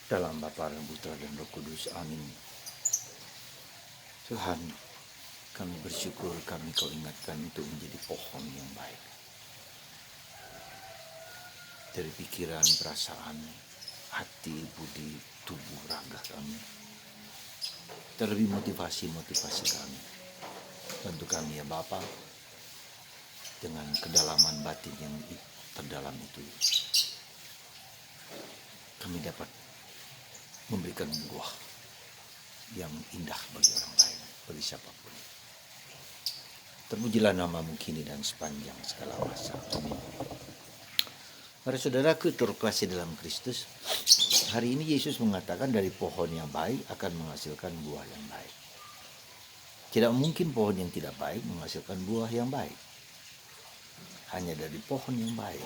Dalam Bapa dan Putra dan Roh Kudus. Amin. Tuhan, kami bersyukur Kau ingatkan untuk menjadi pohon yang baik. Dari pikiran, perasaan, hati, budi, tubuh, raga kami. Terlebih motivasi kami. Bantu kami ya Bapa, dengan kedalaman batin yang terdalam itu. Kami dapat memberikan buah yang indah bagi orang lain, bagi siapapun. Terpujilah namamu kini dan sepanjang segala masa. Amin. Para saudaraku terkasih dalam Kristus, hari ini Yesus mengatakan dari pohon yang baik akan menghasilkan buah yang baik. Tidak mungkin pohon yang tidak baik menghasilkan buah yang baik. Hanya dari pohon yang baik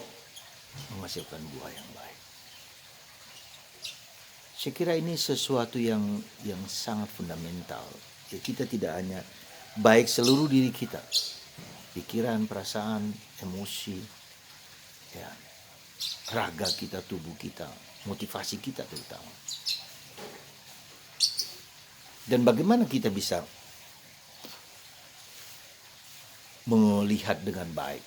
menghasilkan buah yang baik. Saya kira ini sesuatu yang sangat fundamental. Ya, kita tidak hanya baik seluruh diri kita, pikiran, perasaan, emosi, ya, raga kita, tubuh kita, motivasi kita terutama. Dan bagaimana kita bisa melihat dengan baik?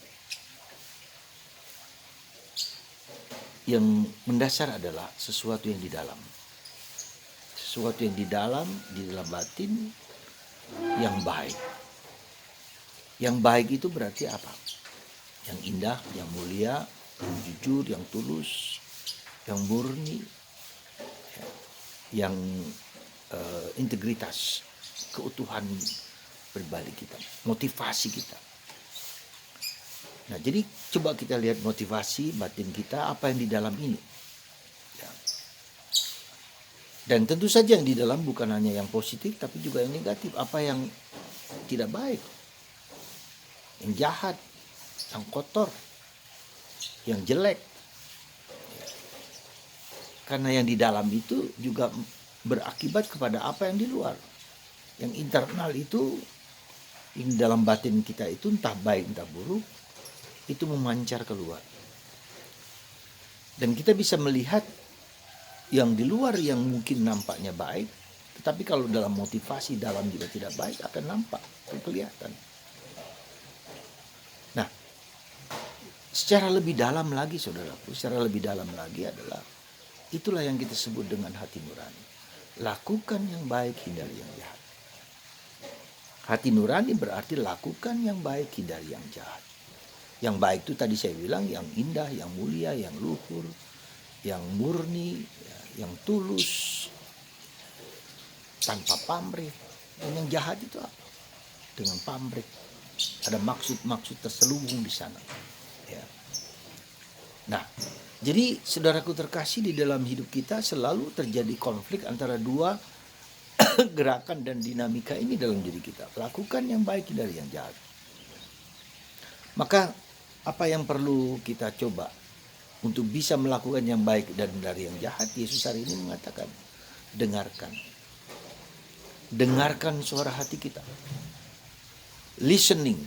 Yang mendasar adalah sesuatu yang di dalam. Sesuatu yang di dalam batin yang baik. Yang baik itu berarti apa? Yang indah, yang mulia, yang jujur, yang tulus, yang murni, yang integritas, keutuhan pribadi kita, motivasi kita. Nah, jadi coba kita lihat motivasi batin kita, apa yang di dalam ini. Ya. Dan tentu saja yang di dalam bukan hanya yang positif, tapi juga yang negatif. Apa yang tidak baik, yang jahat, yang kotor, yang jelek. Karena yang di dalam itu juga berakibat kepada apa yang di luar. Yang internal itu, yang dalam batin kita itu entah baik entah buruk, itu memancar keluar. Dan kita bisa melihat yang di luar yang mungkin nampaknya baik, tetapi kalau dalam motivasi dalam juga tidak baik, akan nampak, kelihatan. Nah, secara lebih dalam lagi saudaraku, secara lebih dalam lagi adalah itulah yang kita sebut dengan hati nurani. Lakukan yang baik, hindari yang jahat. Hati nurani berarti lakukan yang baik, hindari yang jahat. Yang baik itu tadi saya bilang yang indah, yang mulia, yang luhur, yang murni, yang tulus, tanpa pamrih. Dan yang jahat itu apa? Dengan pamrih. Ada maksud-maksud terselubung di sana. Ya. Nah, jadi saudaraku terkasih, di dalam hidup kita selalu terjadi konflik antara dua gerakan dan dinamika ini dalam diri kita. Lakukan yang baik dari yang jahat. Maka apa yang perlu kita coba untuk bisa melakukan yang baik dan dari yang jahat? Yesus hari ini mengatakan, dengarkan. Dengarkan suara hati kita. Listening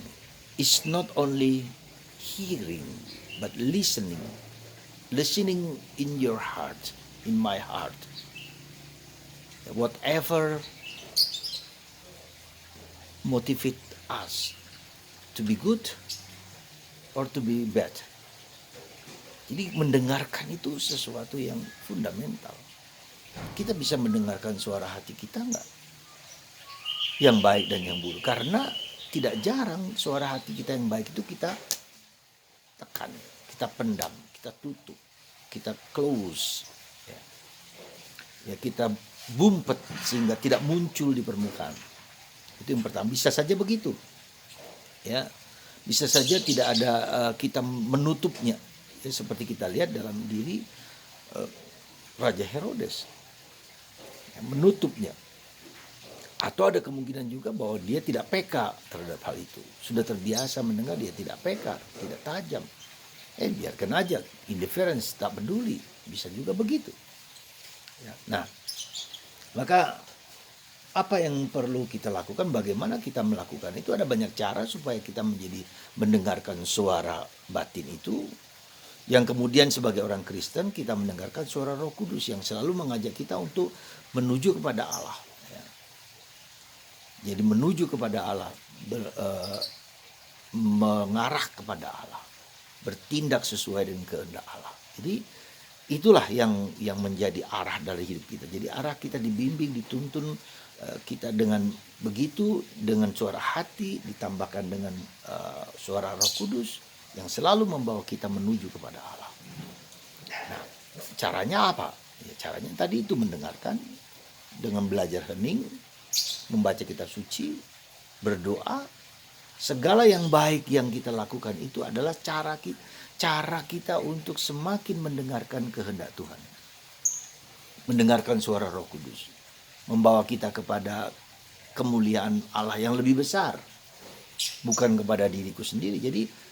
is not only hearing, but listening. Listening in your heart, in my heart. Whatever motivate us to be good or to be bad. Jadi mendengarkan itu sesuatu yang fundamental. Kita bisa mendengarkan suara hati kita enggak? Yang baik dan yang buruk. Karena tidak jarang suara hati kita yang baik itu kita tekan, kita pendam, kita tutup, kita close. Ya kita bumpet sehingga tidak muncul di permukaan. Itu yang pertama. Bisa saja begitu. Ya. Bisa saja tidak ada kita menutupnya. Ya, seperti kita lihat dalam diri Raja Herodes. Ya, menutupnya. Atau ada kemungkinan juga bahwa dia tidak peka terhadap hal itu. Sudah terbiasa mendengar, dia tidak peka, tidak tajam. Biarkan aja, indifference, tak peduli. Bisa juga begitu. Ya, nah, maka apa yang perlu kita lakukan, bagaimana kita melakukan itu, ada banyak cara supaya kita mendengarkan suara batin itu Yang kemudian sebagai orang Kristen kita mendengarkan suara Roh Kudus yang selalu mengajak kita untuk menuju kepada Allah. Ya. Jadi menuju kepada Allah, mengarah kepada Allah, bertindak sesuai dengan kehendak Allah. Jadi itulah yang menjadi arah dari hidup kita. Jadi arah kita dibimbing, dituntun kita dengan begitu, dengan suara hati ditambahkan dengan suara Roh Kudus yang selalu membawa kita menuju kepada Allah. Nah, caranya apa? Ya, caranya tadi itu mendengarkan dengan belajar hening, membaca kitab suci, berdoa. Segala yang baik yang kita lakukan itu adalah cara kita untuk semakin mendengarkan kehendak Tuhan. Mendengarkan suara Roh Kudus. Membawa kita kepada kemuliaan Allah yang lebih besar. Bukan kepada diriku sendiri. Jadi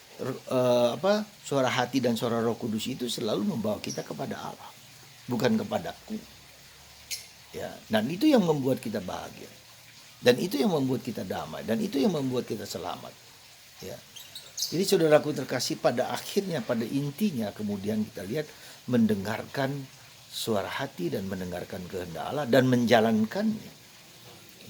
suara hati dan suara Roh Kudus itu selalu membawa kita kepada Allah, bukan kepadaku. Ya, dan itu yang membuat kita bahagia. Dan itu yang membuat kita damai, dan itu yang membuat kita selamat. Ya. Jadi saudaraku terkasih, pada akhirnya, pada intinya kemudian kita lihat mendengarkan suara hati dan mendengarkan kehendak Allah dan menjalankannya.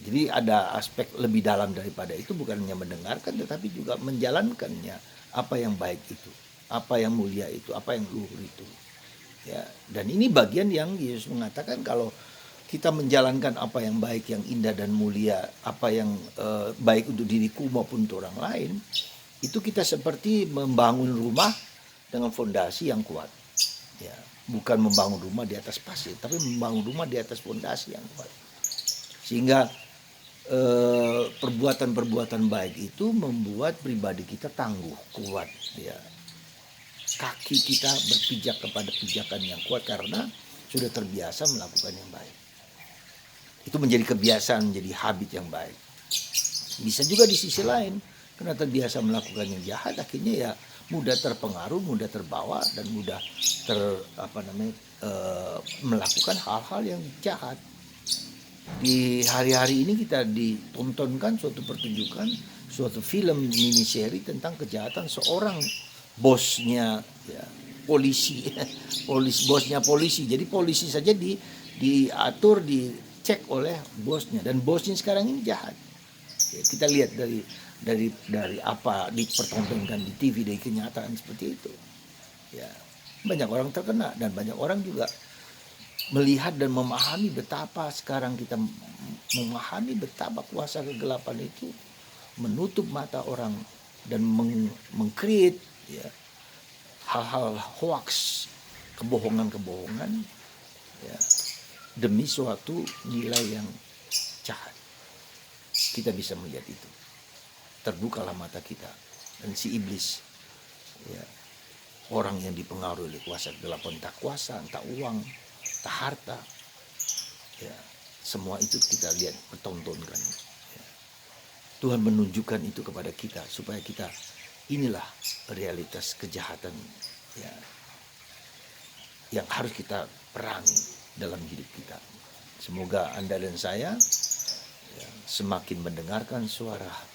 Jadi ada aspek lebih dalam daripada itu, bukan hanya mendengarkan tetapi juga menjalankannya. Apa yang baik itu, apa yang mulia itu, apa yang luhur itu. Ya, dan ini bagian yang Yesus mengatakan kalau kita menjalankan apa yang baik, yang indah dan mulia, apa yang baik untuk diriku maupun untuk orang lain, itu kita seperti membangun rumah dengan fondasi yang kuat. Ya, bukan membangun rumah di atas pasir, tapi membangun rumah di atas fondasi yang kuat. Sehingga perbuatan-perbuatan baik itu membuat pribadi kita tangguh, kuat. Ya. Kaki kita berpijak kepada pijakan yang kuat karena sudah terbiasa melakukan yang baik. Itu menjadi kebiasaan, menjadi habit yang baik. Bisa juga di sisi lain, karena terbiasa melakukan yang jahat, akhirnya ya mudah terpengaruh, mudah terbawa, dan mudah melakukan hal-hal yang jahat. Di hari-hari ini kita ditontonkan suatu pertunjukan, suatu film miniseri tentang kejahatan seorang bosnya, ya, polisi, bosnya polisi. Jadi polisi saja diatur, dicek oleh bosnya, dan bosnya sekarang ini jahat. Ya, kita lihat dari apa dipertontonkan di TV, dari kenyataan seperti itu. Ya, banyak orang terkena dan banyak orang juga melihat dan memahami betapa sekarang kita memahami betapa kuasa kegelapan itu menutup mata orang dan mengcreate, ya, hal-hal hoax, kebohongan-kebohongan, ya, demi suatu nilai yang jahat. Kita bisa melihat itu. Terbukalah mata kita, dan si iblis, ya, orang yang dipengaruhi oleh kuasa kegelapan, entah kuasa, entah uang, entah harta, ya, semua itu kita lihat, pertontonkan. Ya. Tuhan menunjukkan itu kepada kita supaya kita, inilah realitas kejahatan, ya, yang harus kita perangi dalam hidup kita. Semoga Anda dan saya, ya, semakin mendengarkan suara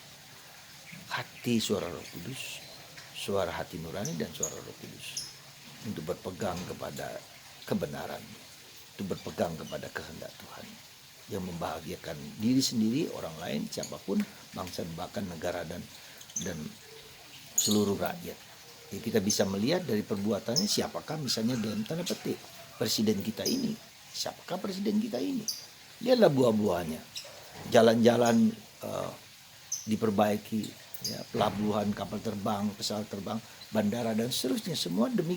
hati, suara Roh Kudus, suara hati nurani dan suara Roh Kudus, untuk berpegang kepada kebenaran, untuk berpegang kepada kehendak Tuhan yang membahagiakan diri sendiri, orang lain, siapapun, bangsa, bahkan negara dan seluruh rakyat. Ya, kita bisa melihat dari perbuatannya siapakah, misalnya dalam tanda petik presiden kita ini, siapakah presiden kita ini. Lihatlah buah-buahnya, jalan-jalan diperbaiki, ya, pelabuhan, kapal terbang, pesawat terbang, bandara dan seterusnya, semua demi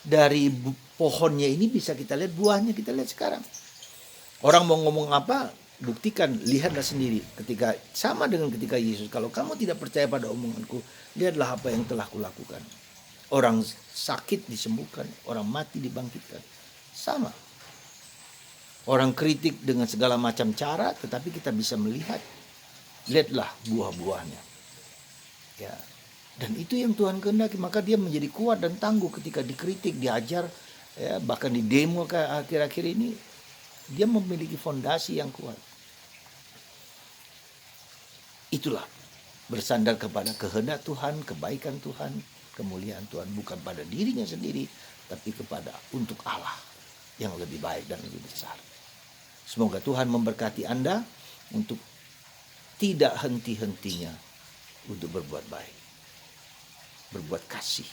dari pohonnya ini bisa kita lihat buahnya, kita lihat sekarang. Orang mau ngomong apa, buktikan, lihatlah sendiri. Ketika sama dengan ketika Yesus, kalau kamu tidak percaya pada omonganku, lihatlah apa yang telah kulakukan. Orang sakit disembuhkan, orang mati dibangkitkan. Sama. Orang kritik dengan segala macam cara, tetapi kita bisa melihat, lihatlah buah-buahnya. Ya. Dan itu yang Tuhan kehendaki, maka dia menjadi kuat dan tangguh ketika dikritik, diajar, ya, bahkan di demo akhir-akhir ini, dia memiliki fondasi yang kuat. Itulah bersandar kepada kehendak Tuhan, kebaikan Tuhan, kemuliaan Tuhan bukan pada dirinya sendiri, tapi kepada untuk Allah yang lebih baik dan lebih besar. Semoga Tuhan memberkati Anda untuk tidak henti-hentinya untuk berbuat baik, berbuat kasih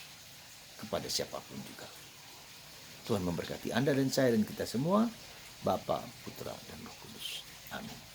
kepada siapapun juga. Tuhan memberkati Anda dan saya dan kita semua, Bapa, Putra, dan Roh Kudus. Amin.